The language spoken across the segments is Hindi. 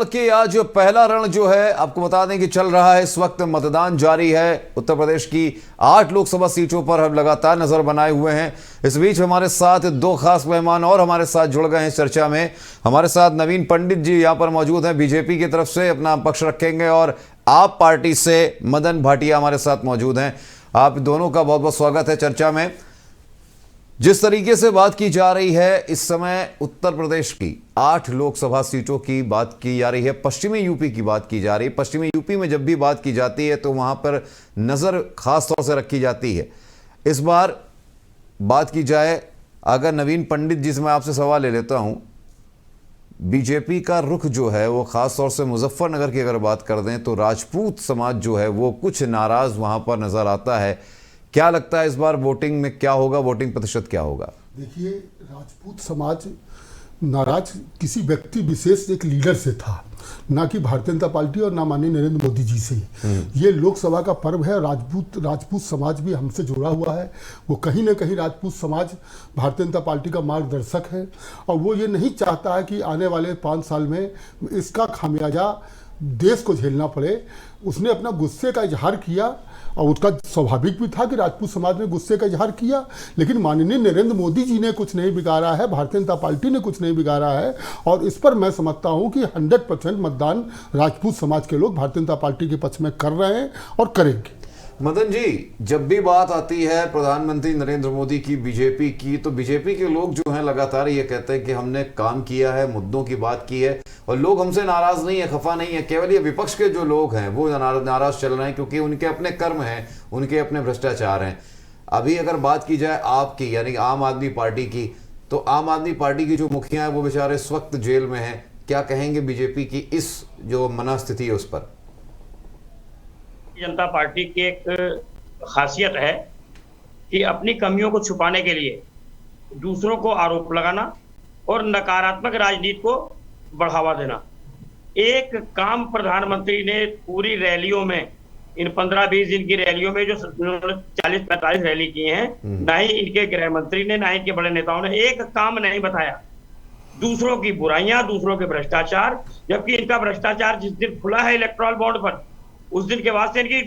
कि आज पहला रण जो है आपको बता दें कि चल रहा है। इस वक्त मतदान जारी है। उत्तर प्रदेश की 8 लोकसभा सीटों पर हम लगातार नजर बनाए हुए हैं। इस बीच हमारे साथ 2 खास मेहमान और हमारे साथ जुड़ गए हैं चर्चा में। हमारे साथ नवीन पंडित जी यहां पर मौजूद हैं, बीजेपी की तरफ से अपना पक्ष रखेंगे, और आप पार्टी से मदन भाटिया हमारे साथ मौजूद हैं। आप दोनों का बहुत बहुत स्वागत है चर्चा में। जिस तरीके से बात की जा रही है इस समय उत्तर प्रदेश की 8 लोकसभा सीटों की बात की जा रही है, पश्चिमी यूपी की बात की जा रही है। पश्चिमी यूपी में जब भी बात की जाती है तो वहां पर नजर खास तौर से रखी जाती है। इस बार बात की जाए, अगर नवीन पंडित जी से मैं आपसे सवाल ले लेता हूं, बीजेपी का रुख जो है वो खास तौर से मुजफ्फरनगर की अगर बात कर दें तो राजपूत समाज जो है वो कुछ नाराज वहां पर नजर आता है। क्या लगता है इस बार वोटिंग में क्या होगा, वोटिंग प्रतिशत क्या होगा? देखिए, राजपूत समाज नाराज किसी व्यक्ति विशेष एक लीडर से था, ना कि भारतीय जनता पार्टी और ना माननीय नरेंद्र मोदी जी से। ये लोकसभा का पर्व है। राजपूत समाज भी हमसे जुड़ा हुआ है। वो कहीं ना कहीं राजपूत समाज भारतीय जनता पार्टी का मार्गदर्शक है, और वो ये नहीं चाहता है कि आने वाले 5 साल में इसका खामियाजा देश को झेलना पड़े। उसने अपना गुस्से का इजहार किया, और उसका स्वाभाविक भी था कि राजपूत समाज ने गुस्से का इजहार किया, लेकिन माननीय नरेंद्र मोदी जी ने कुछ नहीं बिगाड़ा है, भारतीय जनता पार्टी ने कुछ नहीं बिगाड़ा है, और इस पर मैं समझता हूं कि 100% मतदान राजपूत समाज के लोग भारतीय जनता पार्टी के पक्ष में कर रहे हैं और करेंगे। मदन जी, जब भी बात आती है प्रधानमंत्री नरेंद्र मोदी की, बीजेपी की, तो बीजेपी के लोग जो हैं लगातार ये कहते हैं कि हमने काम किया है, मुद्दों की बात की है, और लोग हमसे नाराज नहीं है, खफा नहीं है। केवल ये विपक्ष के जो लोग हैं वो नाराज चल रहे हैं क्योंकि उनके अपने कर्म हैं, उनके अपने भ्रष्टाचार हैं। अभी अगर बात की जाए आपकी यानी आम आदमी पार्टी की, तो आम आदमी पार्टी की जो मुखिया है वो बेचारे इस वक्त जेल में हैं। क्या कहेंगे बीजेपी की इस जो मनस्थिति है उस पर? जनता पार्टी की एक खासियत है कि अपनी कमियों को छुपाने के लिए दूसरों को आरोप लगाना और नकारात्मक राजनीति को बढ़ावा देना। एक काम प्रधानमंत्री ने पूरी रैलियों में, इन 15-20 दिन की रैलियों में जो 40-45 रैली किए हैं, ना ही इनके गृह मंत्री ने, ना ही इनके बड़े नेताओं ने एक काम नहीं बताया। दूसरों की बुराइयां, दूसरों के भ्रष्टाचार, जबकि इनका भ्रष्टाचार जिस दिन खुला है इलेक्टोरल बॉन्ड पर, उस दिन के बाद से इनकी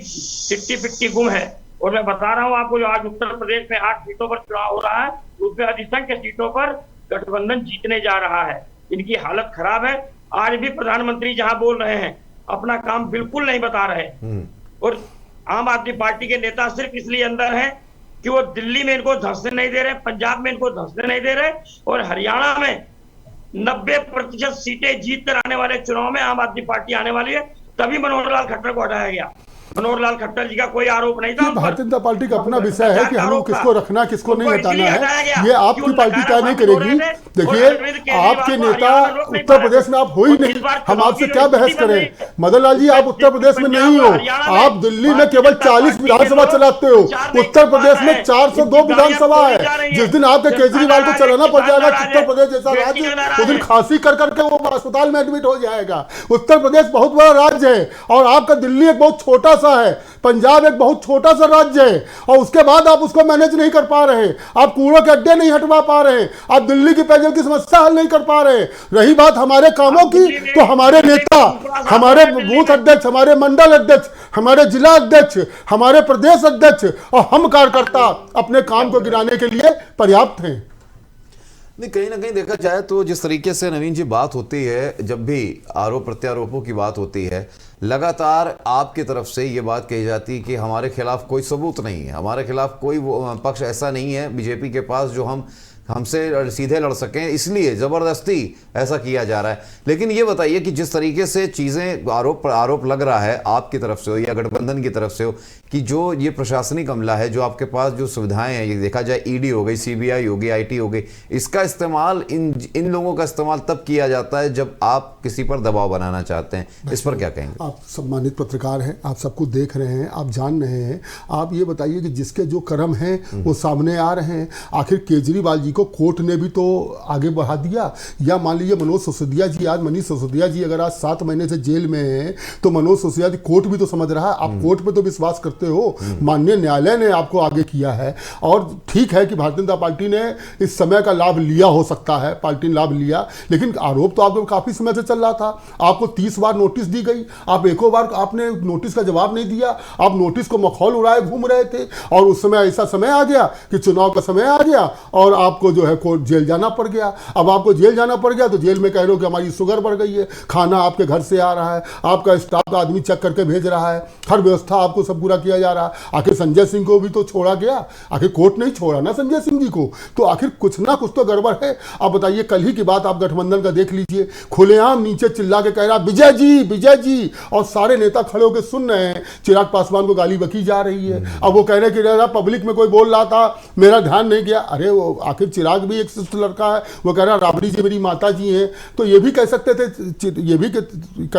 चिट्ठी पिट्टी गुम है। और मैं बता रहा हूं आपको, जो आज उत्तर प्रदेश में 8 सीटों पर चुनाव हो रहा है, उसमें अधिसंख्य सीटों पर गठबंधन जीतने जा रहा है। इनकी हालत खराब है। आज भी प्रधानमंत्री जहां बोल रहे हैं अपना काम बिल्कुल नहीं बता रहे, और आम आदमी पार्टी के नेता सिर्फ इसलिए अंदर हैं कि वो दिल्ली में इनको धंसने नहीं दे रहे, पंजाब में इनको धंसने नहीं दे रहे, और हरियाणा में 90% सीटें जीत कर आने वाले चुनाव में आम आदमी पार्टी आने वाली है। तभी मनोहर लाल खट्टर को हटाया गया। मनोहर लाल खट्टर जी का कोई आरोप नहीं था। भारतीय जनता पार्टी का अपना विषय है कि हमें किसको रखना, किसको नहीं हटाना है, ये आपकी पार्टी तय नहीं करेगी। देखिए, आपके नेता उत्तर प्रदेश में आप हो ही नहीं, हम आपसे क्या बहस करें? मदन लाल जी, आप उत्तर प्रदेश में नहीं हो, आप दिल्ली में केवल 40 विधानसभा चलाते हो। उत्तर प्रदेश में 402 विधानसभा है। जिस दिन आपके केजरीवाल को चलाना पड़ जाएगा उत्तर प्रदेश जैसा राज्य, उस दिन खांसी कर करके वो अस्पताल में एडमिट हो जाएगा। उत्तर प्रदेश बहुत बड़ा राज्य है, और आपका दिल्ली एक बहुत छोटा है, पंजाब एक बहुत छोटा सा राज्य है, और उसके बाद आप उसको मैनेज नहीं कर पा रहे। आप कूड़ों के अड्डे नहीं हटवा पा रहे, आप दिल्ली की पेयजल की समस्या हल नहीं कर पा रहे। रही बात हमारे कामों की, तो हमारे नेता, हमारे बूथ अध्यक्ष, हमारे मंडल अध्यक्ष, हमारे जिला अध्यक्ष, हमारे प्रदेश अध्यक्ष और हम कार्यकर्ता अपने काम को गिराने के लिए पर्याप्त हैं। नहीं, कहीं ना कहीं देखा जाए तो जिस तरीके से नवीन जी बात होती है, जब भी आरोप प्रत्यारोपों की बात होती है, लगातार आपकी तरफ से ये बात कही जाती है कि हमारे खिलाफ कोई सबूत नहीं है, हमारे खिलाफ कोई पक्ष ऐसा नहीं है बीजेपी के पास जो हमसे सीधे लड़ सकें, इसलिए ज़बरदस्ती ऐसा किया जा रहा है। लेकिन ये बताइए कि जिस तरीके से चीज़ें आरोप लग रहा है आपकी तरफ से हो या गठबंधन की तरफ से हो, कि जो ये प्रशासनिक अमला है, जो आपके पास जो सुविधाएं हैं, ये देखा जाए ईडी हो गई, सीबीआई हो गई, आईटी हो गई, इसका इस्तेमाल इन लोगों का इस्तेमाल तब किया जाता है जब आप किसी पर दबाव बनाना चाहते हैं। इस पर क्या कहेंगे? आप सम्मानित पत्रकार हैं, आप सबको देख रहे हैं, आप जान रहे हैं। आप ये बताइए कि जिसके जो कर्म हैं वो सामने आ रहे हैं। आखिर केजरीवाल जी को कोर्ट ने भी तो आगे बढ़ा दिया। या मान लीजिए मनोज सिसोदिया जी, आज मनीष सिसोदिया जी अगर आज 7 महीने से जेल में हैं तो मनोज सिसोदिया जी कोर्ट भी तो समझ रहा है। आप कोर्ट पे तो विश्वास करते हो, माननीय न्यायालय ने आपको आगे किया है। और ठीक है कि भारतीय जनता पार्टी ने इस समय का लाभ लिया, हो सकता है पार्टी ने लाभ लिया, लेकिन आरोप तो आपको काफी समय से चल रहा था। आपको 30 बार नोटिस दी गई, आप एको बार आपने नोटिस का जवाब नहीं दिया, आप नोटिस को मखौल उड़ाए घूम रहे थे। और उस समय ऐसा समय आ गया कि चुनाव का समय आ गया और आपको जो है कोर्ट जेल जाना पड़ गया। अब आपको जेल जाना पड़ गया तो जेल में कह रहे हो कि हमारी शुगर बढ़ गई है, खाना आपके घर से आ रहा है, आपका स्टाफ का आदमी चेक करके भेज रहा है, हर व्यवस्था आपको सब पूरा किया जा रहा है। आखिर संजय सिंह को भी तो छोड़ा गया, आखिर कोर्ट नहीं छोड़ा ना संजय सिंह जी को, तो आखिर कुछ ना कुछ तो गड़बड़ है। अब बताइए, कल ही की बात आप गठबंधन का देख लीजिए, खुलेआम नीचे चिल्ला के कह रहा विजय जी, और सारे नेता खड़े होकर सुन रहे हैं। चिराग पासवान को गाली बकी जा रही है। अब वो कह रहे कि पब्लिक में कोई बोल रहा था, मेरा ध्यान नहीं गया। अरे वो आखिर चिराग भी एक शिष्ट लड़का है, वो कह रहा राबड़ी जी मेरी माता जी हैं, तो ये भी कह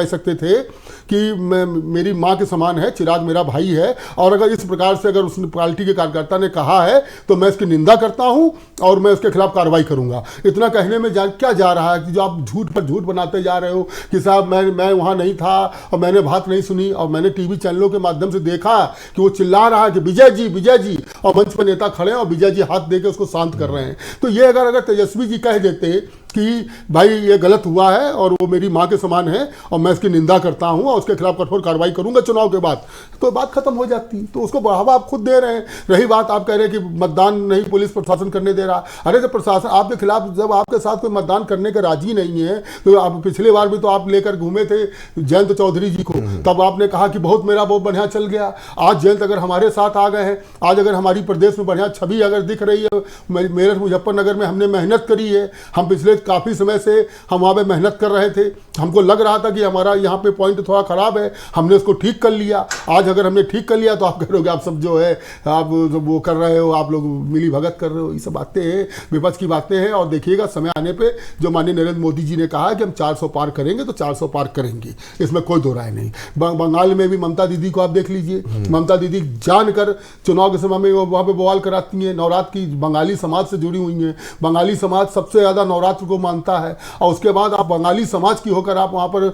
सकते थे कि मेरी माँ के समान है, चिराग मेरा भाई है। और अगर इस प्रकार से अगर उस पार्टी के कार्यकर्ता ने कहा है तो मैं इसकी निंदा करता हूं और मैं उसके खिलाफ कार्रवाई करूंगा। इतना कहने में क्या जा रहा है कि जो आप झूठ पर झूठ बनाते जा रहे हो कि साहब मैं वहां नहीं था और मैंने बात नहीं सुनी, और मैंने टीवी चैनलों के माध्यम से देखा कि वो चिल्ला रहा है कि विजय जी, और मंच पर नेता खड़े हैं और विजय जी हाथ देके उसको शांत कर रहे हैं। तो ये अगर तेजस्वी जी कह देते कि भाई ये गलत हुआ है और वो मेरी माँ के समान है और मैं इसकी निंदा करता हूँ और उसके खिलाफ कठोर कार्रवाई करूंगा चुनाव के बाद, तो बात खत्म हो जाती। तो उसको बढ़ावा आप खुद दे रहे हैं। रही बात आप कह रहे हैं कि मतदान नहीं पुलिस प्रशासन करने दे रहा, अरे जब प्रशासन आपके खिलाफ, जब आपके साथ कोई मतदान करने के राजी नहीं है, तो आप पिछले बार भी तो आप लेकर घूमे थे जयंत चौधरी जी को, तब आपने कहा कि मेरा बहुत बढ़िया चल गया। आज जयंत अगर हमारे साथ आ गए हैं, आज अगर हमारी प्रदेश में बढ़िया छवि अगर दिख रही है, मेरठ मुजफ्फरनगर में हमने मेहनत करी है, हम पिछले काफ़ी समय से हम वहाँ पे मेहनत कर रहे थे, हमको लग रहा था कि हमारा यहाँ पे पॉइंट थोड़ा ख़राब है, हमने उसको ठीक कर लिया। आज अगर हमने ठीक कर लिया तो आप कह रहे हो कि आप सब जो है आप वो कर रहे हो, आप लोग मिली भगत कर रहे हो। ये सब बातें हैं, विपक्ष की बातें हैं। और देखिएगा समय आने पर जो माननीय नरेंद्र मोदी जी ने कहा कि हम 400 पार करेंगे तो 400 पार करेंगे, इसमें कोई दो राय नहीं। बंगाल में भी ममता दीदी को आप देख लीजिए, ममता दीदी जानकर चुनाव के समय में वहाँ पे बवाल कराती हैं। नवरात्र की बंगाली समाज से जुड़ी हुई हैं, बंगाली समाज सबसे ज़्यादा नवरात्र को मानता है, और उसके बाद आप बंगाली समाज की होकर आप वहाँ पर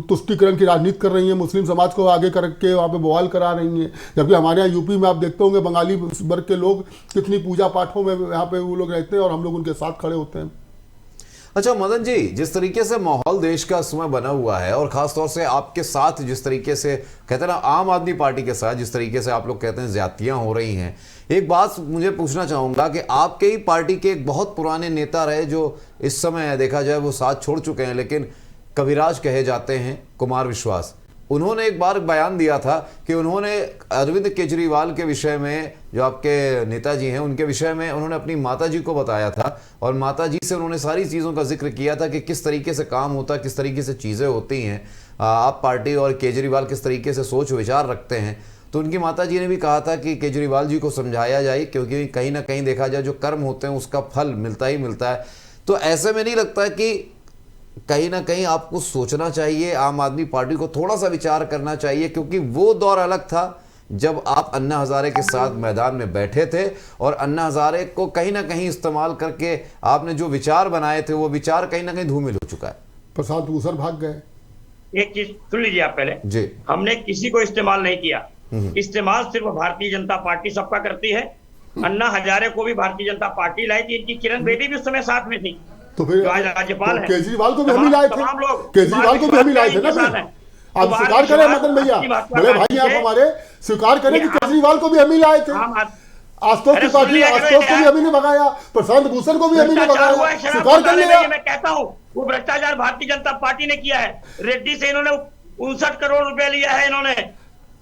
तुष्टीकरण की राजनीति कर रही हैं, मुस्लिम समाज को आगे करके वहाँ पे बवाल करा रही हैं। जबकि हमारे यहाँ यूपी में आप देखते होंगे बंगाली वर्ग के लोग कितनी पूजा पाठों में यहाँ पे वो लोग रहते हैं और हम लोग उनके साथ खड़े होते हैं। अच्छा मदन जी, जिस तरीके से माहौल देश का इस समय बना हुआ है और खासतौर से आपके साथ जिस तरीके से कहते हैं ना, आम आदमी पार्टी के साथ जिस तरीके से आप लोग कहते हैं ज्यादतियां हो रही हैं, एक बात मुझे पूछना चाहूंगा कि आपके ही पार्टी के एक बहुत पुराने नेता रहे जो इस समय देखा जाए वो साथ छोड़ चुके हैं, लेकिन कविराज कहे जाते हैं, कुमार विश्वास, उन्होंने एक बार बयान दिया था कि उन्होंने अरविंद केजरीवाल के विषय में, जो आपके नेताजी हैं उनके विषय में, उन्होंने अपनी माताजी को बताया था और माताजी से उन्होंने सारी चीज़ों का जिक्र किया था कि किस तरीके से काम होता है, किस तरीके से चीज़ें होती हैं, आप पार्टी और केजरीवाल किस तरीके से सोच विचार रखते हैं। तो उनकी माताजी ने भी कहा था कि केजरीवाल जी को समझाया जाए, क्योंकि कहीं ना कहीं देखा जाए जो कर्म होते हैं उसका फल मिलता ही मिलता है। तो ऐसे में नहीं लगता कि कहीं ना कहीं आपको सोचना चाहिए, आम आदमी पार्टी को थोड़ा सा विचार करना चाहिए, क्योंकि वो दौर अलग था जब आप अन्ना हजारे के साथ मैदान में बैठे थे और अन्ना हजारे को कहीं ना कहीं इस्तेमाल करके आपने जो विचार बनाए थे वो विचार कहीं ना कहीं धूमिल हो चुका है। प्रसाद भूषण भाग गए। एक चीज सुन लीजिए आप पहले जी, हमने किसी को इस्तेमाल नहीं किया, इस्तेमाल सिर्फ भारतीय जनता पार्टी सबका करती है। अन्ना हजारे को भी भारतीय जनता पार्टी लाई थी, इनकी किरण बेदी भी उस समय साथ में थी, तो फिर आज राज्यपाल है। केजरीवाल को भी हम ही लाए थे, केजरीवाल को भी हम ही लाए थे ना। आप स्वीकार करें मदन भैया, बड़े भाई आप हमारे, स्वीकार करें कि केजरीवाल को भी हम ही लाए थे, आशुतोष त्रिपाठी, आशुतोष को भी हम ही ने भगाया, प्रशांत भूषण को भी हम ही ने भगाया, स्वीकार कर लिया। मैं कहता हूँ वो भ्रष्टाचार भारतीय जनता पार्टी ने किया है। रेड्डी से इन्होंने 59 करोड़ रुपया लिया है इन्होंने।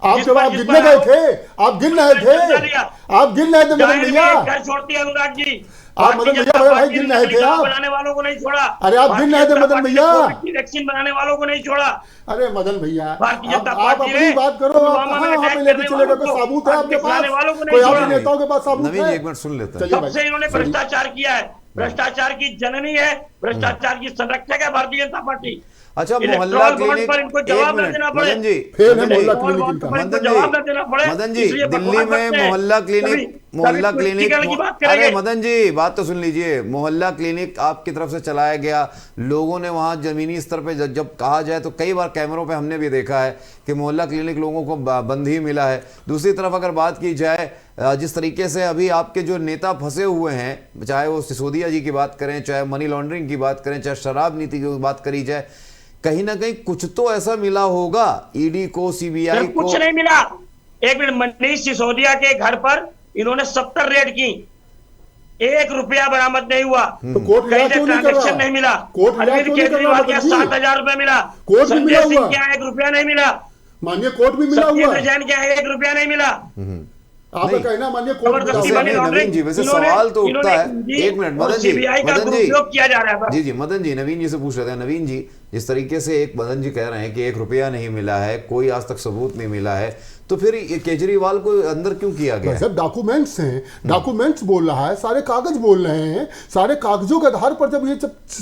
आप जब आप गिनने गए थे, आप गिन रहे थे, आप गिन रहे थे मदन भैया, घर छोड़ती है अनुराग जी, आप मदन भैया बड़े भाई गिन रहे थे, आप बनाने वालों को नहीं छोड़ा। अरे आप गिन रहे थे मदन भैया, वैक्सीन बनाने वालों को नहीं छोड़ा। अरे मदन भैया आप अपनी बात करो, कहाँ लेके चलेगा, कोई साबुत है आपके पास, कोई आपके नेताओं के पास साबुत है? एक मिनट सुन लेते हैं। सबसे इन्होंने भ्रष्टाचार किया है, भ्रष्टाचार की जननी है, भ्रष्टाचार की संरक्षक है भारतीय जनता पार्टी। अच्छा, मोहल्ला इलेक्ट्रॉल बॉन्ड क्लिनिक, पर इनको एक जवाब न मिनट देना पड़े। मदन जी, फेल है मदन जी, मोहल्ला इलेक्ट्रॉल क्लिनिक बॉन्ड इनका। पर इनको मदन जवाब न जी, देना पड़े, मदन जी, इसलिए दिल्ली बकवास में करते हैं। मोहल्ला क्लिनिक, कभी मोहल्ला कोई क्लिनिक, टिकल की बात अरे करेंगे। मदन जी बात तो सुन लीजिए। मोहल्ला क्लिनिक आपकी तरफ से चलाया गया, लोगों ने वहां जमीनी स्तर पे जब कहा जाए तो कई बार कैमरों पे हमने भी देखा है कि मोहल्ला क्लिनिक लोगों को बंद ही मिला है। दूसरी तरफ अगर बात की जाए, जिस तरीके से अभी आपके जो नेता फंसे हुए हैं, चाहे वो सिसोदिया जी की बात करें, चाहे मनी लॉन्ड्रिंग की बात करें, चाहे शराब नीति की बात करी जाए, कहीं ना कहीं कुछ तो ऐसा मिला होगा ईडी को, सीबीआई को। कुछ नहीं मिला। एक मिनट, मनीष सिसोदिया के घर पर इन्होंने 70 रेड की, 1 रुपया बरामद नहीं हुआ। तो कोर्ट कहीं रिहा से क्यों नहीं कर ट्रांजेक्शन रहा? नहीं मिला। कोर्ट रिहा अरविंद क्यों नहीं कर रहा केजरीवाल के मदन जी? 7,000 रुपया मिला। कोर्ट भी मिला संजय सिंह हुआ। क्या 1 रुपया नहीं मिला। माननीय कोर्ट भी मिला हुआ सत्येंद्र है। जैन क्या 1 रुपया नहीं मिला। आपका नहीं। कहना माननीय कोर्ट मिला जबरदस्ती हुआ मनी है। वैसे लॉन्ड्रिंग, नवीन जी, वैसे इन्होंने- सवाल तो उठता है, इन्होंने एक मिनट और मदन जी, CBI का मदन जी, दुरुपयोग किया जा रहा है। जी जी मदन जी, नवीन जी से पूछ रहे थे। नवीन जी, जिस तरीके से एक मदन जी कह रहे हैं कि 1 रुपया नहीं मिला है, कोई आज तक सबूत नहीं मिला है, तो फिर ये केजरीवाल को अंदर क्यों किया गया? सब डॉक्यूमेंट्स हैं, डॉक्यूमेंट्स बोल रहा है, सारे कागज बोल रहे हैं, सारे कागजों के आधार पर जब ये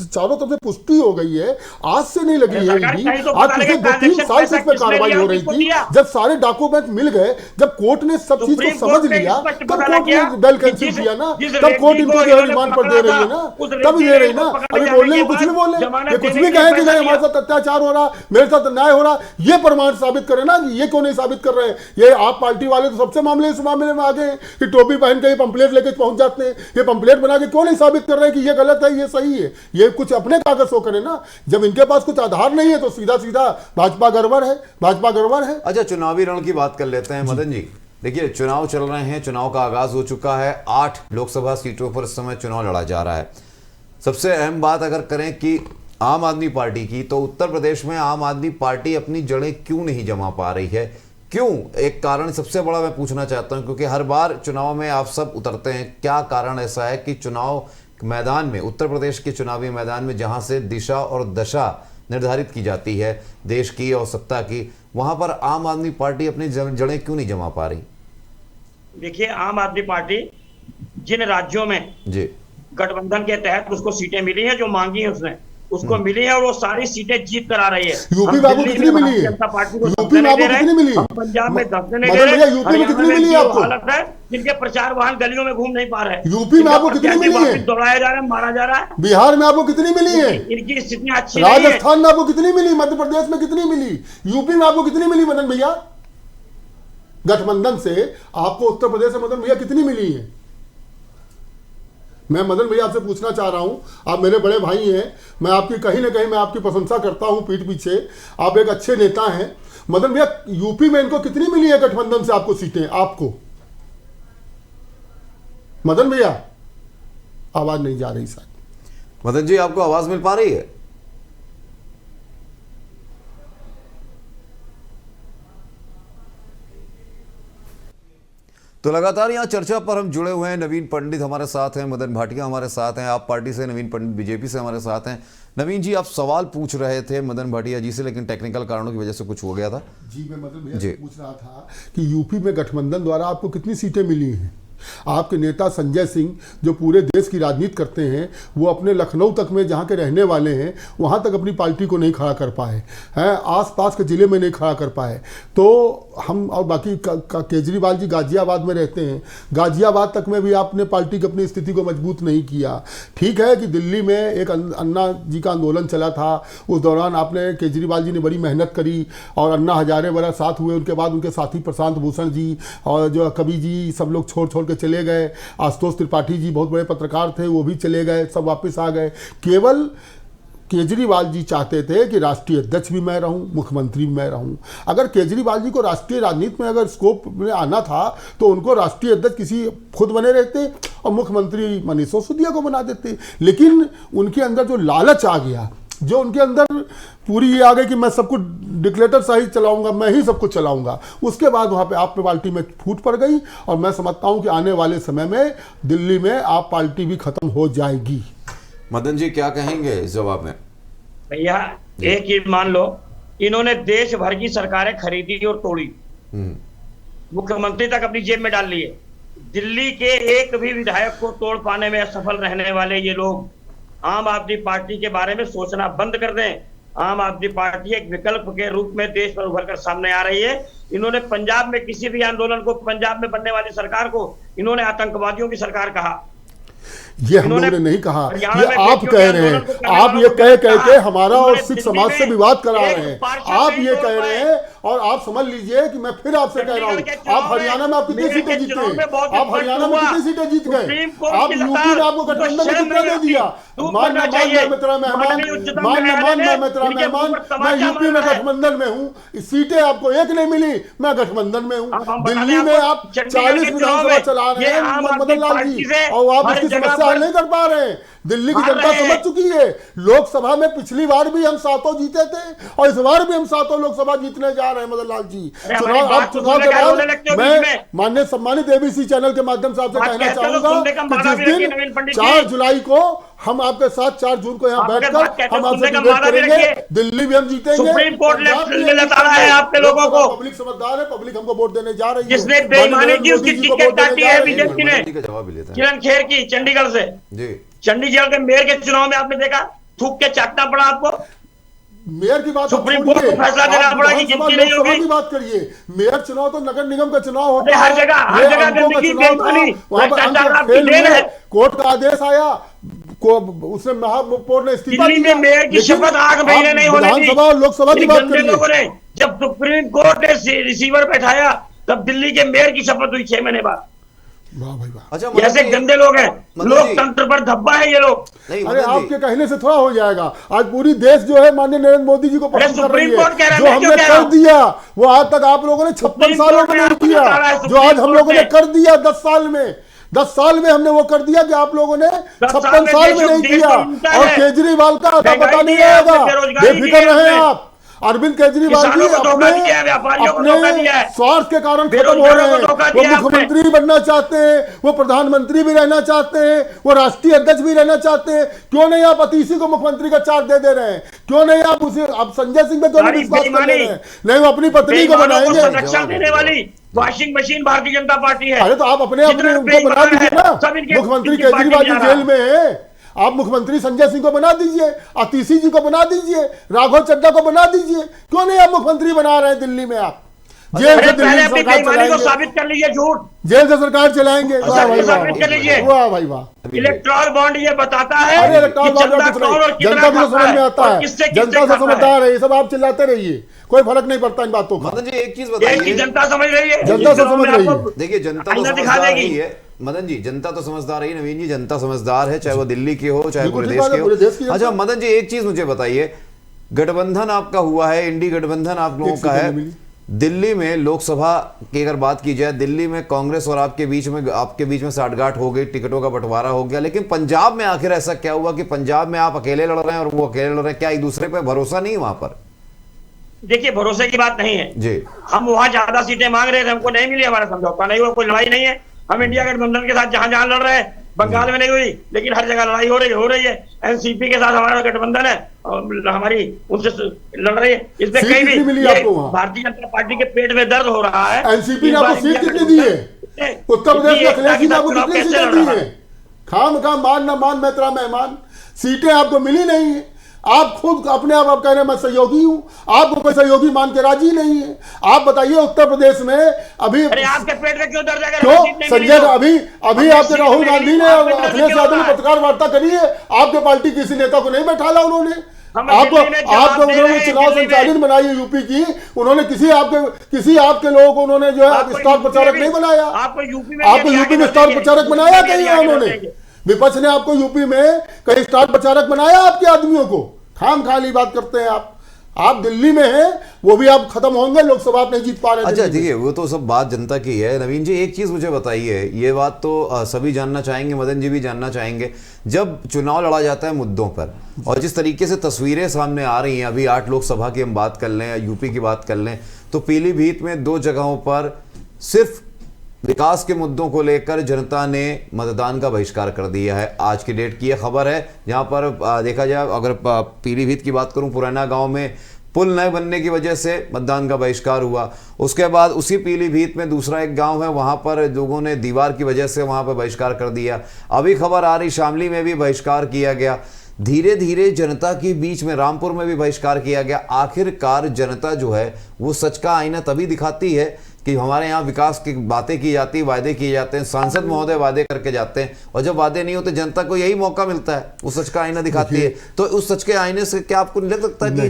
चारों तरफ से पुष्टि हो गई है, आज से नहीं लगी है सरकार ईडी, कहीं तो आज पता पिछले लगे 2-3 साल से इस पर किसने कार्रवाई लिया हो और रही किसको थी। दिया। जब सारे डॉक्यूमेंट मिल गए, जब कोर्ट ने सब चीज को सुप्रीम समझ कोर्ट ने लिया, स्पष्ट तब पता कोर्ट लग गया ने बेल कि कैंसिल जिस- किया ना, जिस तब कोर्ट रेड्डी इनको को जो है इन्होंने रिमांड पर पकड़ा दे रही है था, ना, उस तब रेड्डी दे रही को ना। पकड़े अभी जाने बोलने के में कुछ बाद नहीं बोले, जमानत ये कुछ देने भी के कहे लिए कि नहीं पैसा हमारे साथ अत्याचार हो रहा, मेरे साथ अन्याय हो रहा, ये प्रमाण साबित करे ना। ये क्यों नहीं साबित कर रहे हैं? ये आप पार्टी वाले तो सबसे मामले इस मामले में आगे हैं कि टोपी पहन के ये पंपलेट लेके पहुंच जाते हैं। ये पंपलेट बना के क्यों नहीं साबित कर रहे हैं कि ये गलत है, ये सही है? ये कुछ अपने कागज सो करे ना। जब इनके पास कुछ आधार नहीं है तो सीधा सीधा भाजपा गड़बड़ है, भाजपा गड़बड़ है। अच्छा, चुनावी रण की बात कर लेते हैं मदन जी। देखिए, चुनाव चल रहे हैं, चुनाव का आगाज हो चुका है, 8 लोकसभा सीटों पर इस समय चुनाव लड़ा जा रहा है। सबसे अहम बात अगर करें कि आम आदमी पार्टी की, तो उत्तर प्रदेश में आम आदमी पार्टी अपनी जड़ें क्यों नहीं जमा पा रही है? क्यों? एक कारण सबसे बड़ा मैं पूछना चाहता हूं, क्योंकि हर बार चुनाव में आप सब उतरते हैं, क्या कारण ऐसा है कि चुनाव मैदान में, उत्तर प्रदेश के चुनावी मैदान में, जहां से दिशा और दशा निर्धारित की जाती है देश की और सत्ता की, वहां पर आम आदमी पार्टी अपनी जड़ें क्यों नहीं जमा पा रही? देखिए, आम आदमी पार्टी जिन राज्यों में जी गठबंधन के तहत उसको सीटें मिली हैं, जो मांगी है उसको मिली है, और वो सारी सीटें जीत कर आ रही है। यूपी हम में आपको दिल्ली कितनी में मिली है? भारतीय जनता पार्टी को यूपी में आपको कितनी मिली? हम पंजाब में 10 नहीं मदन दे रहे। भैया, यूपी में हरियाणा कितनी मिली है ये आपको? हालत है जिनके प्रचार वाहन गलियों में घूम नहीं पा रहे। यूपी में आपको कितनी मिली है? दौड़ाया जा रहा है, मारा जा रहा है। बिहार में आपको कितनी मिली है? इनकी स्थितियां अच्छी नहीं है। राजस्थान में आपको कितनी मिली? मध्य प्रदेश में कितनी मिली? यूपी में आपको कितनी मिली मदन भैया? गठबंधन से आपको उत्तर प्रदेश में मदन भैया कितनी मिली है? मैं मदन भैया आपसे पूछना चाह रहा हूं, आप मेरे बड़े भाई हैं, मैं आपकी कहीं ना कहीं मैं आपकी प्रशंसा करता हूं पीठ पीछे, आप एक अच्छे नेता हैं। मदन भैया, यूपी में इनको कितनी मिली है गठबंधन से आपको सीटें? आपको मदन भैया आवाज नहीं जा रही शायद। मदन जी, आपको आवाज मिल पा रही है? तो लगातार यहाँ चर्चा पर हम जुड़े हुए हैं। नवीन पंडित हमारे साथ हैं, मदन भाटिया हमारे साथ हैं, आप पार्टी से, नवीन पंडित बीजेपी से हमारे साथ हैं। नवीन जी, आप सवाल पूछ रहे थे मदन भाटिया जी से, लेकिन टेक्निकल कारणों की वजह से कुछ हो गया था। जी, मैं मदन भैया से पूछ रहा था कि यूपी में गठबंधन द्वारा आपको कितनी सीटें मिली हैं? आपके नेता संजय सिंह जो पूरे देश की राजनीति करते हैं, वो अपने लखनऊ तक में जहाँ के रहने वाले हैं वहाँ तक अपनी पार्टी को नहीं खड़ा कर पाए हैं, आसपास के ज़िले में नहीं खड़ा कर पाए। तो हम और बाकी केजरीवाल जी गाजियाबाद में रहते हैं, गाजियाबाद तक में भी आपने पार्टी की अपनी स्थिति को मजबूत नहीं किया। ठीक है कि दिल्ली में एक अन्ना जी का आंदोलन चला था, उस दौरान आपने, केजरीवाल जी ने बड़ी मेहनत करी और अन्ना हजारे वाला साथ हुए। उनके बाद उनके साथी प्रशांत भूषण जी और जो कवि जी, सब लोग छोड़ के चले गए। आशुतोष त्रिपाठी जी बहुत बड़े पत्रकार थे, वो भी चले गए, सब वापस आ गए। केवल केजरीवाल जी चाहते थे कि राष्ट्रीय अध्यक्ष भी मैं रहूं, मुख्यमंत्री भी मैं रहूं। अगर केजरीवाल जी को राष्ट्रीय राजनीति में अगर स्कोप में आना था तो उनको राष्ट्रीय अध्यक्ष किसी खुद बने रहते और मुख्यमंत्री मनीष सिसोदिया को बना देते। लेकिन उनके अंदर जो लालच आ गया, जो उनके अंदर पूरी ये आ गई कि मैं सब कुछ डिक्टेटर सही चलाऊंगा, मैं ही सब कुछ चलाऊंगा, उसके बाद वहाँ पे आप पार्टी में फूट पड़ गई। और मैं समझता हूँ कि आने वाले समय में दिल्ली में आप पार्टी भी खत्म हो जाएगी। मदन जी, क्या कहेंगे इस जवाब में? भैया, एक ही मान लो, इन्होंने देश भर की सरकारें खरीदी और तोड़ी, मुख्यमंत्री तक अपनी जेब में डाल लिए। दिल्ली के एक भी विधायक को तोड़ पाने में असफल रहने वाले ये लोग आम आदमी पार्टी के बारे में सोचना बंद कर दें। आम आदमी पार्टी एक विकल्प के रूप में देश में उभर कर सामने आ रही है। इन्होंने पंजाब में किसी भी आंदोलन को, पंजाब में बनने वाली सरकार को इन्होंने आतंकवादियों की सरकार कहा। ये हम लोगों ने नहीं कहा, ये आप कह रहे हैं। आप ये कह के हमारा और सिख समाज से विवाद करा रहे हैं। आप ये कह रहे हैं और आप समझ लीजिए कि मैं फिर आपसे कह रहा हूं, आप हरियाणा में आप कितनी सीटें जीते हैं? आप हरियाणा में कितनी सीटें जीत गए? आप यूपी में आपको गठबंधन ने कितना दे दिया? मान मैं तेरा मेहमान, मैं तेरा मेहमान, मैं यूपी में गठबंधन में हूँ, सीटें आपको एक नहीं मिली, मैं गठबंधन में हूँ। दिल्ली में आप 40 विधानसभा चला रहे हैं मदन लाल जी, और आप इसकी समस्या हल नहीं कर पा रहे हैं। दिल्ली की जनता समझ चुकी है। लोकसभा में पिछली बार भी हम 7 जीते थे और इस बार भी हम 7 लोकसभा जीतने जा रहे हैं मदन लाल जी। चुनाव के बाद मैं माननीय सम्मानित एबीसी चैनल के माध्यम से आपसे कहना चाहूंगा कि जिस दिन 4 जुलाई को हम आपके साथ 4 जून को यहाँ बैठकर हम आपसे डिबेट करेंगे, दिल्ली भी हम जीतेंगे। सुप्रीम कोर्ट लता रहा है आपके लोगों को। पब्लिक समझदार है, पब्लिक हमको वोट देने जा रही है। जिसने बेईमानी की उसकी टिकट काटी है बीजेपी ने, किरण खेर की चंडीगढ़ से। चंडीगढ़ के मेयर के चुनाव में आपने देखा, थूक के चाटना पड़ा आपको। मेयर की बात सुप्रीम कोर्ट को फैसला देना पड़ा कि गिनती नहीं होगी। की बात करिए, मेयर चुनाव तो नगर निगम का चुनाव होता है, हर जगह गंदगी, बेईमानी, भ्रष्टाचार आपकी देन है। कोर्ट का आदेश आया, उसने महापौर ने इस्तीफा दिल्ली में मेयर की शपथ 8 महीने नहीं होने दी। विधानसभा और लोकसभा की बात करिए, जब सुप्रीम कोर्ट ने रिसीवर बैठाया तब दिल्ली के मेयर की शपथ हुई 6 महीने बाद। वाह भाई वाह। अच्छा, ऐसे गंदे लोग हैं, लोकतंत्र पर धब्बा है ये लोग। अरे आपके कहने से थोड़ा हो जाएगा। आज पूरी देश जो है माननीय नरेंद्र मोदी जी को पसंद कर रही है। जो हमने कर दिया वो आज तक आप लोगों ने 56 सालों में नहीं किया, जो आज हम लोगों ने कर दिया 10 साल में। 10 साल में हमने वो कर दिया कि आप लोगों ने 56 साल में नहीं किया। और केजरीवाल का आता पता नहीं रहेगा, बेफिक्र रहे आप। अरविंद केजरीवाल जी अपने स्वार्थ के कारण खत्म हो रहे हैं। वो मुख्यमंत्री बनना चाहते हैं, वो प्रधानमंत्री भी रहना चाहते हैं, वो राष्ट्रीय अध्यक्ष भी रहना चाहते हैं। क्यों नहीं आप अतीशी को मुख्यमंत्री का चार्ज दे रहे हैं? क्यों नहीं आप उसे, आप संजय सिंह पे क्यों नहीं विश्वास कर रहे हैं? नहीं, वो अपनी पत्नी को बनाएंगे। संरक्षण देने वाली washing machine Bharatiya Janata party है। अरे तो आप अपने उनको बना दीजिए ना। मुख्यमंत्री केजरीवाल जी जेल में है, आप मुख्यमंत्री संजय सिंह को बना दीजिए, अतीशी जी को बना दीजिए, राघव चड्ढा को बना दीजिए। क्यों नहीं आप मुख्यमंत्री बना रहे हैं दिल्ली में? आप जेल से दिल्ली सरकार चलाएंगे, साबित कर लीजिए झूठ, जेल से सरकार चलाएंगे। साबित कर लीजिए। वाह भाई वाह। इलेक्ट्रॉल बॉन्ड ये बताता है, अरे इलेक्ट्रॉल बॉन्ड जनता को समझ में आता है, जनता से समझदार है। ये सब आप चिल्लाते रहिए, कोई फर्क नहीं पड़ता इन बातों का। मदन जी एक चीज बताइए, जनता समझ रही है, जनता से समझ रही है। देखिए जनता तो समझदार रही है मदन जी, जनता तो समझदार रही। नवीन जी, जनता समझदार है, चाहे वो दिल्ली की हो चाहे पूरे देश की हो। अच्छा मदन जी एक चीज मुझे बताइए, गठबंधन आपका हुआ है, इंडी गठबंधन आप लोगों का है। दिल्ली में लोकसभा की अगर बात की जाए, दिल्ली में कांग्रेस और आपके बीच में साठगांठ हो गई, टिकटों का बंटवारा हो गया। लेकिन पंजाब में आखिर ऐसा क्या हुआ कि पंजाब में आप अकेले लड़ रहे हैं और वो अकेले लड़ रहे हैं? क्या एक दूसरे पे भरोसा नहीं वहां पर? देखिए भरोसे की बात नहीं है जी। हम वहां ज्यादा सीटें मांग रहे थे, हमको नहीं मिली, हमारा समझौता नहीं हुआ, कोई लड़ाई नहीं है। हम इंडिया गठबंधन के साथ जहां जहां लड़ रहे हैं, बंगाल में नहीं हुई लेकिन हर जगह लड़ाई हो रही है। एनसीपी के साथ हमारा गठबंधन है, हमारी उनसे लड़ रही है। इसमें कहीं भी भारतीय जनता पार्टी के पेट में दर्द हो रहा है। एनसीपी ने आपको सीट कितनी दी है? उत्तर प्रदेश में अखिलेश जी ने आपको कितनी सीटें दी है? खाम मान ना मान मैं तेरा मेहमान, सीटें आपको मिली नहीं है। आप खुद अपने आप कह रहे हैं मैं सहयोगी हूं, आपको कोई सहयोगी मान के राजी नहीं है। आप बताइए उत्तर प्रदेश में अभी आपके पेट में क्यों दर्द है? क्यों संजय अभी आपके राहुल गांधी ने अखिलेश यादव ने पत्रकार वार्ता करी है, आपके पार्टी किसी नेता को नहीं बैठाला उन्होंने। आपको उन्होंने चुनाव संचालन बनाई है यूपी की, उन्होंने किसी आपके लोगों को उन्होंने जो है स्टार प्रचारक नहीं बनाया। आपको यूपी में स्टार प्रचारक बनाया कहीं उन्होंने? विपक्ष ने आपको यूपी में कहीं स्टार प्रचारक बनाया आपके आदमियों को? खाम खाली बात करते हैं आप दिल्ली में हैं, वो भी आप खत्म होंगे, लोकसभा आप नहीं जीत पा रहे। अच्छा देखिए वो तो सब बात जनता की है। नवीन जी एक चीज मुझे बताइए, ये बात तो सभी जानना चाहेंगे, मदन जी भी जानना चाहेंगे, जब चुनाव लड़ा जाता है मुद्दों पर और जिस तरीके से तस्वीरें सामने आ रही हैं, अभी 8 लोकसभा की हम बात कर लें या यूपी की बात कर लें, तो पीलीभीत में 2 जगहों पर सिर्फ विकास के मुद्दों को लेकर जनता ने मतदान का बहिष्कार कर दिया है। आज की डेट की यह खबर है, जहां पर देखा जाए, अगर पीलीभीत की बात करूं, पुराना गांव में पुल न बनने की वजह से मतदान का बहिष्कार हुआ। उसके बाद उसी पीलीभीत में दूसरा एक गांव है, वहां पर लोगों ने दीवार की वजह से वहां पर बहिष्कार कर दिया। अभी खबर आ रही शामली में भी बहिष्कार किया गया। धीरे धीरे जनता के बीच में रामपुर में भी बहिष्कार किया गया। आखिरकार जनता जो है वो सच का आईना तभी दिखाती है कि हमारे यहाँ विकास की बातें की जाती, वादे किए जाते हैं, सांसद महोदय वादे करके जाते हैं, और जब वादे नहीं होते जनता को यही मौका मिलता है, वो सच का आईना दिखाती है। तो उस सच के आईने से क्या आपको नहीं लग सकता कि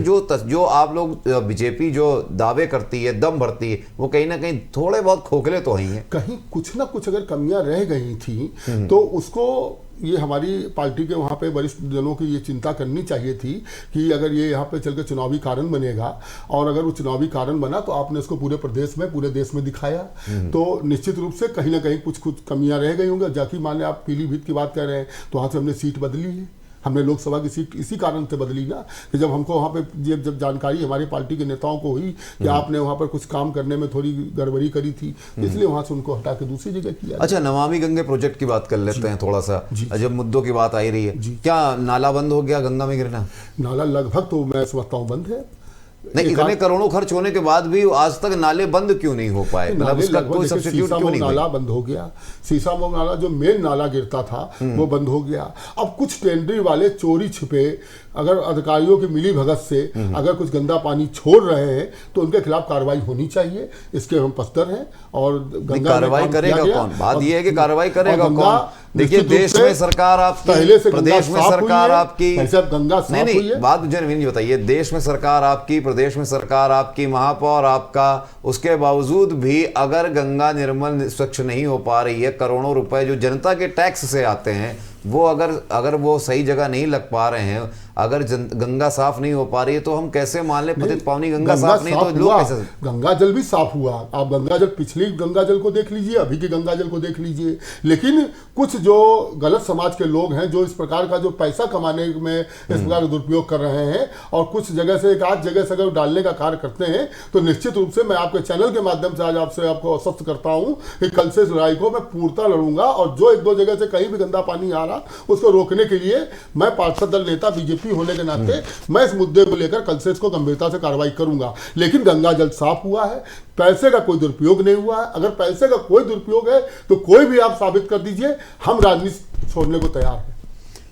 जो आप लोग बीजेपी जो दावे करती है, दम भरती है, वो कहीं ना कहीं थोड़े बहुत खोखले तो हैं? कहीं कुछ ना कुछ अगर कमियां रह गई थी तो उसको ये हमारी पार्टी के वहाँ पे वरिष्ठ जनों की ये चिंता करनी चाहिए थी कि अगर ये यहाँ पे चलकर चुनावी कारण बनेगा, और अगर वो चुनावी कारण बना तो आपने इसको पूरे प्रदेश में, पूरे देश में दिखाया, तो निश्चित रूप से कहीं ना कहीं कुछ कमियां रह गई होंगी। जाकि मान लें आप पीलीभीत की बात कर रहे हैं, तो वहाँ से हमने सीट बदली है, हमने लोकसभा की सीट इसी कारण से बदली ना कि जब हमको वहाँ पे जब जानकारी हमारी पार्टी के नेताओं को हुई कि आपने वहाँ पर कुछ काम करने में थोड़ी गड़बड़ी करी थी, इसलिए वहाँ से उनको हटा के दूसरी जगह किया। अच्छा, नमामि गंगे प्रोजेक्ट की बात कर लेते हैं थोड़ा सा, जब मुद्दों की बात आई रही है, क्या नाला बंद हो गया गंगा में गिरना? नाला लगभग तो मैं समझता हूँ बंद है। नहीं, इतने करोड़ों खर्च होने के बाद भी आज तक नाले बंद क्यों नहीं हो पाए? मतलब उसका कोई सब्स्टिट्यूट क्यों नहीं? नाला बंद हो गया, सीसामऊ नाला जो मेन नाला गिरता था वो बंद हो गया। अब कुछ टेंडरी वाले चोरी छिपे अगर अधिकारियों की मिली भगत से अगर कुछ गंदा पानी छोड़ रहे हैं तो उनके खिलाफ कार्रवाई होनी चाहिए, इसके हम पस्तर हैं। और गंगा कार्रवाई करेगा कौन? बात यह है कि कार्रवाई करेगा कौन? देखिए, देश में सरकार आपकी, पहले से प्रदेश में सरकार आपकी, गंगा साफ हुई है। बात मुझे नहीं बताइए, देश में सरकार आपकी, प्रदेश में सरकार आपकी, महापौर आपका, उसके बावजूद भी अगर गंगा निर्मल स्वच्छ नहीं हो पा रही है, करोड़ों रुपए जो जनता के टैक्स से आते हैं वो अगर वो सही जगह नहीं लग पा रहे हैं, अगर गंगा साफ नहीं हो पा रही है, तो हम कैसे मान ले पतित पावनी गंगा साफ नहीं तो लोग कैसे? गंगा जल भी साफ हुआ। आप गंगा जल, पिछली गंगा जल को देख लीजिए, अभी की गंगा जल को देख लीजिए। लेकिन कुछ जो गलत समाज के लोग हैं जो इस प्रकार का जो पैसा कमाने में इस प्रकार का दुरुपयोग कर रहे हैं, और कुछ जगह से, एक आध जगह से अगर डालने का कार्य करते हैं, तो निश्चित रूप से मैं आपके चैनल के माध्यम से आज आपको आश्वस्त करता हूँ कि कल से इस लड़ाई को मैं पूर्णतः लड़ूंगा, और जो एक दो जगह से कहीं भी गंदा पानी आ रहा उसको रोकने के लिए मैं पार्षद दल नेता बीजेपी होने के नाते मैं इस मुद्दे को लेकर कल से इसको गंभीरता से कार्रवाई करूंगा। लेकिन गंगा जल साफ हुआ है, पैसे का कोई दुरुपयोग नहीं हुआ है। अगर पैसे का कोई दुरुपयोग है तो कोई भी आप साबित कर दीजिए, हम राजनीति छोड़ने को तैयार हैं।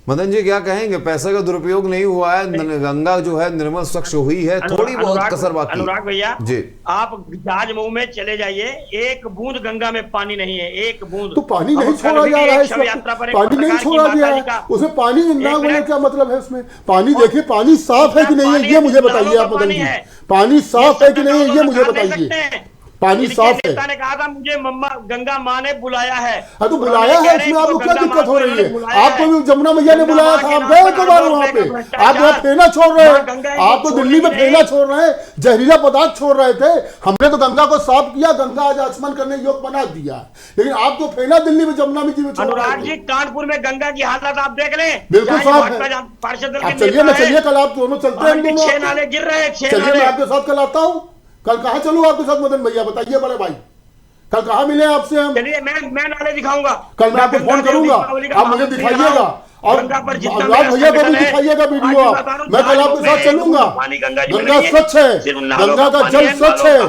मदन जी क्या कहेंगे? पैसे का दुरुपयोग नहीं हुआ है, गंगा जो है निर्मल स्वच्छ हुई है, थोड़ी बहुत कसर बाकी। अनुराग भैया जी, आप जाजमऊ में चले जाइए, एक बूंद गंगा में पानी नहीं है, एक बूंद। तो पानी नहीं छोड़ा जा रहा है, पानी नहीं छोड़ा गया है, उसमें पानी ना होने का मतलब है उसमें पानी? देखिए, पानी साफ है कि नहीं है ये मुझे बताइए आप मदन जी, पानी साफ है कि नहीं है ये मुझे बताइए। पानी साफ है। ने कहा था मुझे मम्मा गंगा माँ ने बुलाया है। हाँ, तो बुलाया है, इसमें आपको क्या दिक्कत हो रही है? आपको भी जमुना मैया ने बुलाया था, आप गए तो बार वहाँ पे? आप यहाँ फेना छोड़ रहे हैं, आप तो दिल्ली में फेना छोड़ रहे हैं, जहरीला पदार्थ छोड़ रहे थे। हमने तो गंगा को साफ किया, गंगा आज आचमन करने योग्य बना दिया, लेकिन आप तो फेना दिल्ली में जमुना में छोड़ रहे हैं। जी, कानपुर में गंगा की हालत आप देख लें, बिल्कुल साफ है। चलिए मैं चलिए, कल आप दोनों चलते हैं, 6 नाले गिर रहे हैं। चलिए मैं आपके साथ कल आता हूँ। कल कहाँ चलूँ आपके साथ मदन भैया, बताइए बड़े भाई, कल कहाँ मिले आपसे हम? चलिए मैं नाले दिखाऊंगा, कल मैं आपको फोन करूंगा, आप मुझे दिखाइएगा, और अनुराग भैया को भी दिखाइएगा वीडियो आप। मैं कल आपके साथ चलूंगा। गंगा स्वच्छ है, गंगा का जल स्वच्छ है,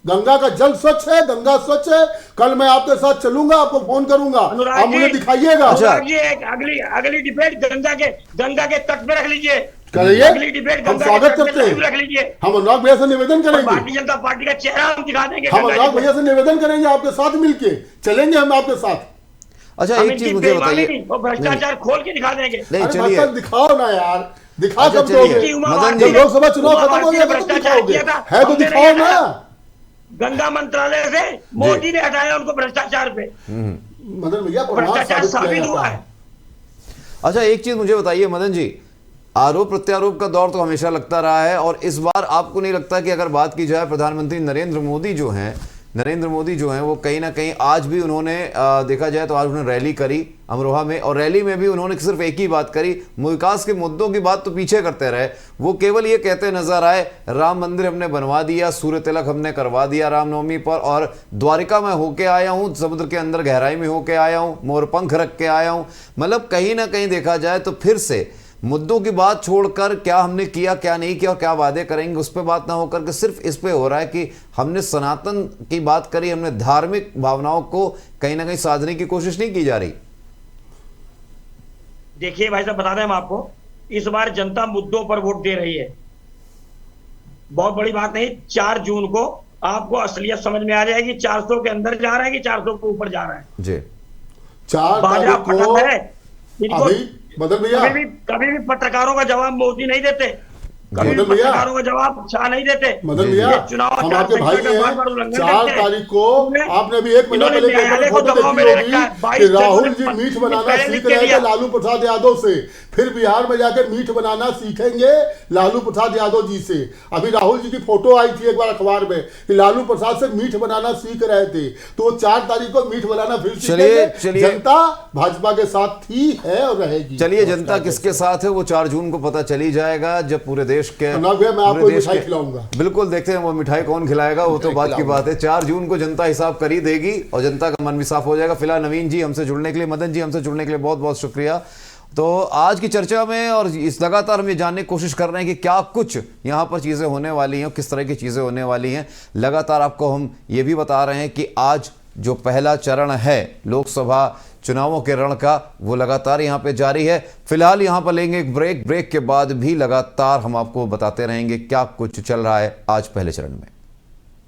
गंगा का जल स्वच्छ है, गंगा स्वच्छ है। कल मैं आपके साथ चलूंगा, आपको फोन करूंगा, आप मुझे दिखाइएगा। अगली डिबेट गंगा के तट पे रख लीजिए, करिए, हम स्वागत करते हैं। हम अनुराग भैया से निवेदन करेंगे, भारतीय जनता पार्टी का चेहरा हम दिखा देंगे। हम अनुराग भैया से निवेदन करेंगे, आपके साथ मिलके चलेंगे हम आपके साथ। अच्छा, एक चीज मुझे बताइए, भ्रष्टाचार खोल के दिखा देंगे। नहीं चलिए, दिखाओ ना यार, दिखा अच्छा, सब दोगे। मदन जी, लोकसभा चुनाव खत्म हो गया तो दिखाओगे, है तो दिखाओ ना। गंगा मंत्रालय से मोदी ने हटाया उनको भ्रष्टाचार पे। मदन भैया भ्रष्टाचार साबित हुआ है। अच्छा, एक चीज मुझे बताइए मदन जी, आरोप प्रत्यारोप का दौर तो हमेशा लगता रहा है, और इस बार आपको नहीं लगता कि अगर बात की जाए प्रधानमंत्री नरेंद्र मोदी जो हैं वो कहीं ना कहीं आज भी उन्होंने देखा जाए तो आज उन्होंने रैली करी अमरोहा में, और रैली में भी उन्होंने सिर्फ एक ही बात करी, विकास के मुद्दों की बात तो पीछे करते रहे। वो केवल ये कहते नजर आए, राम मंदिर हमने बनवा दिया, सूर्य तिलक हमने करवा दिया रामनवमी पर, और द्वारिका में होके आया हूँ, समुद्र के अंदर गहराई में होके आया हूँ, मोरपंख रख के आया हूँ। मतलब कहीं ना कहीं देखा जाए तो फिर से मुद्दों की बात छोड़कर क्या हमने किया, क्या नहीं किया और क्या वादे करेंगे उस पर बात ना होकर के सिर्फ इस पे हो रहा है कि हमने सनातन की बात करी, हमने धार्मिक भावनाओं को कहीं ना कहीं साधने की कोशिश नहीं की जा रही। देखिए भाई साहब, बता दें हम आपको, इस बार जनता मुद्दों पर वोट दे रही है। बहुत बड़ी बात नहीं, 4 जून को आपको असलियत समझ में आ जाएगी। 400 के अंदर जा रहा है कि 400 के ऊपर जा रहा है जी। 4 तारीख को अभी मदन भैया कभी भी पत्रकारों का जवाब मोदी नहीं देते, कभी मदन भैया पत्रकारों का जवाब शाह नहीं देते। मदन भैया हम आपके भाई हैं। 4 तारीख को आपने भी 1 महीना पहले फोटो देखी होगी कि राहुल जी मीठ बनाना सीख रहे थे लालू प्रसाद यादव से, फिर बिहार में जाकर मीठ बनाना सीखेंगे लालू प्रसाद यादव जी से। अभी राहुल जी की फोटो आई थी एक बार अखबार में कि लालू प्रसाद से मीठ बनाना सीख रहे थे, तो 4 तारीख को मीठ बनाना फिर सीखेंगे। जनता भाजपा के साथ थी, है और रहेगी। चलिए, जनता किसके साथ है वो 4 जून को पता चली जाएगा, जब पूरे देश के मैं आपको मिठाई खिलाऊंगा। बिल्कुल, देखते हैं वो मिठाई कौन खिलाएगा, वो तो बात की बात है। 4 जून को जनता हिसाब कर ही देगी और जनता का मन भी साफ हो जाएगा। फिलहाल नवीन जी हमसे जुड़ने के लिए, मदन जी हमसे जुड़ने के लिए बहुत बहुत शुक्रिया। तो आज की चर्चा में और इस लगातार हम ये जानने की कोशिश कर रहे हैं कि क्या कुछ यहाँ पर चीज़ें होने वाली हैं, किस तरह की चीज़ें होने वाली हैं। लगातार आपको हम ये भी बता रहे हैं कि आज जो पहला चरण है लोकसभा चुनावों के रण का, वो लगातार यहाँ पे जारी है। फिलहाल यहाँ पर लेंगे एक ब्रेक के बाद भी लगातार हम आपको बताते रहेंगे क्या कुछ चल रहा है आज पहले चरण में।